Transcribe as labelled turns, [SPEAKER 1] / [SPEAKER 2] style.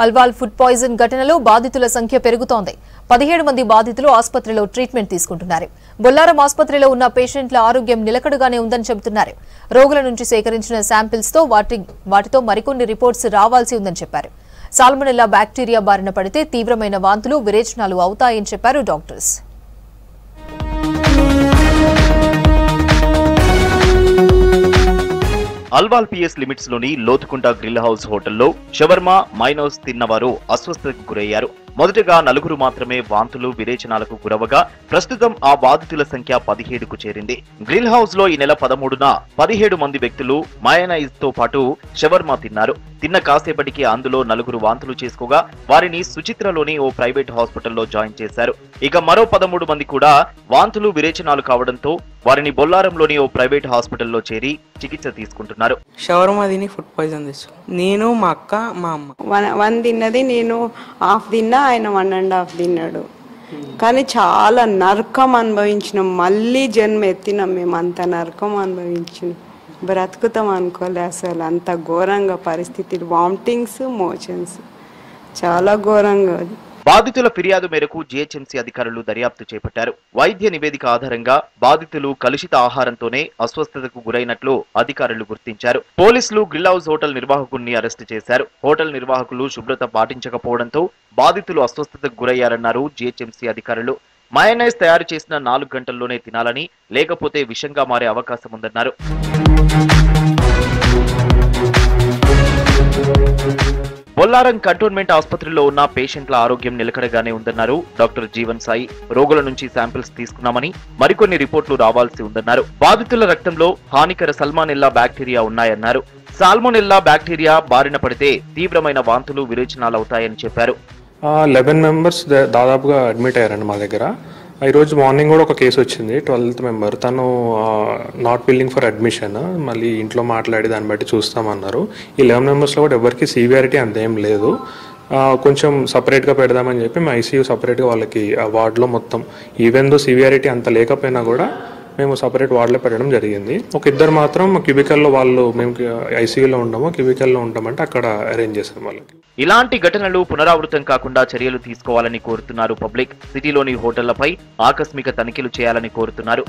[SPEAKER 1] Alwal food poison ఘటనలో బాధితుల సంఖ్య పెరుగుతోంది. 17 మంది బాధితులు ఆసుపత్రిలో ట్రీట్మెంట్ తీసుకుంటున్నారు. బొల్లారం ఆసుపత్రిలో ఉన్న పేషెంట్ల ఆరోగ్యం నిలకడగానే ఉందని చెబుతున్నారు. రోగుల నుంచి సేకరించిన శాంపిల్స్ తో వాటితో మరికొన్ని రిపోర్ట్స్ రావాల్సి ఉందని చెప్పారు. సాల్మొనెల్లా బ్యాక్టీరియా బారిన పడితే తీవ్రమైన వాంతులు, విరేచనాలు అవుతాయని చెప్పారు డాక్టర్స్.
[SPEAKER 2] అల్వాల్ పిఎస్ లిమిట్స్ లోని లోతుకుంట గ్రిల్ హౌస్ హోటల్లో షవర్మా, మైనోస్ తిన్నవారు అస్వస్థతకు గురయ్యారు. మొదటగా 4 మాత్రమే వాంతులు, విరేచనాలకు గురవగా ప్రస్తుతం ఆ బాధితుల సంఖ్య 17కు చేరింది. గ్రిల్ హౌస్ లో ఈ నెల 13న 17 మంది వ్యక్తులు మయోనైజ్ తో పాటు షవర్మా తిన్నారు. తిన్న కాసేపటికి అందులో 4 వాంతులు చేసుకోగా వారిని సుచిత్రలోని ఓ ప్రైవేట్ హాస్పిటల్లో జాయిన్ చేశారు. ఇక మరో 13 మంది కూడా వాంతులు, విరేచనాలు కావడంతో వారిని బొల్లారంలోని ఓ ప్రైవేట్ హాస్పిటల్లో చేరి చికిత్స తీసుకుంటున్నారు.
[SPEAKER 3] షవర్మా తిని ఫుడ్ పాయిజన్ తీసుకు నేను, మా అక్క, మా అమ్మ.
[SPEAKER 4] 1 తిన్నది, నేను హాఫ్ తిన్నా, ఆయన 1.5 తిన్నాడు. కానీ చాలా నరకం అనుభవించినాం. మళ్ళీ జన్మ ఎత్తినాం మేము. అంత నరకం అనుభవించినాం. బ్రతుకుతాం అనుకోలే అసలు. అంత ఘోరంగా పరిస్థితులు, వామిటింగ్స్, మోషన్స్ చాలా ఘోరంగా.
[SPEAKER 2] బాధితుల ఫిర్యాదు మేరకు జీహెచ్ఎంసీ అధికారులు దర్యాప్తు చేపట్టారు. వైద్య నివేదిక ఆధారంగా బాధితులు కలుషిత ఆహారంతోనే అస్వస్థతకు గురైనట్లు అధికారులు గుర్తించారు. పోలీసులు గ్రిల్ హౌస్ హోటల్ నిర్వాహకుడిని అరెస్టు చేశారు. హోటల్ నిర్వాహకులు శుభ్రత పాటించకపోవడంతో బాధితులు అస్వస్థతకు గురయ్యారన్నారు జీహెచ్ఎంసీ అధికారులు. మయోనైజ్ తయారు చేసిన 4 గంటల్లోనే తినాలని, లేకపోతే విషంగా మారే అవకాశం ఉందన్నారు. బొల్లారం కంటోన్మెంట్ ఆసుపత్రిలో ఉన్న పేషెంట్ల ఆరోగ్యం నిలకడగానే ఉందన్నారు డాక్టర్ జీవన్ సాయి. రోగుల నుంచి శాంపిల్స్ తీసుకున్నామని, మరికొన్ని రిపోర్టులు రావాల్సి ఉందన్నారు. బాధితుల రక్తంలో హానికర సాల్మొనెల్లా బ్యాక్టీరియా ఉన్నాయన్నారు. సాల్మొనెల్లా బ్యాక్టీరియా బారిన పడితే తీవ్రమైన వాంతులు, విరేచనాలు అవుతాయని చెప్పారు.
[SPEAKER 5] 11 మెంబర్స్ దాదాపుగా అడ్మిట్ అయ్యారండి మా దగ్గర. ఈరోజు మార్నింగ్ కూడా ఒక కేసు వచ్చింది, 12th మెంబర్. తను నాట్ విల్లింగ్ ఫర్ అడ్మిషన్. మళ్ళీ ఇంట్లో మాట్లాడి దాన్ని బట్టి చూస్తామన్నారు. ఈ 11 మెంబర్స్లో కూడా ఎవరికి సివియారిటీ అంతేం లేదు. కొంచెం సపరేట్గా పెడదామని చెప్పి మా ఐసీయూ సపరేట్గా వాళ్ళకి ఆ వార్డులో మొత్తం, ఈవెన్ దో సివియారిటీ అంత లేకపోయినా కూడా మేము సపరేట్ వార్డులో పెట్టడం జరిగింది. ఒక 2 మాత్రం క్యూబికల్లో, వాళ్ళు మేము ఐసీయూలో ఉంటామో క్యూబికల్లో ఉంటామంటే అక్కడ అరేంజ్ చేసాం వాళ్ళకి.
[SPEAKER 2] ఇలాంటి ఘటనలు పునరావృతం కాకుండా చర్యలు తీసుకోవాలని కోరుతున్నారు పబ్లిక్. సిటీలోని హోటళ్లపై ఆకస్మిక తనిఖీలు చేయాలని కోరుతున్నారు.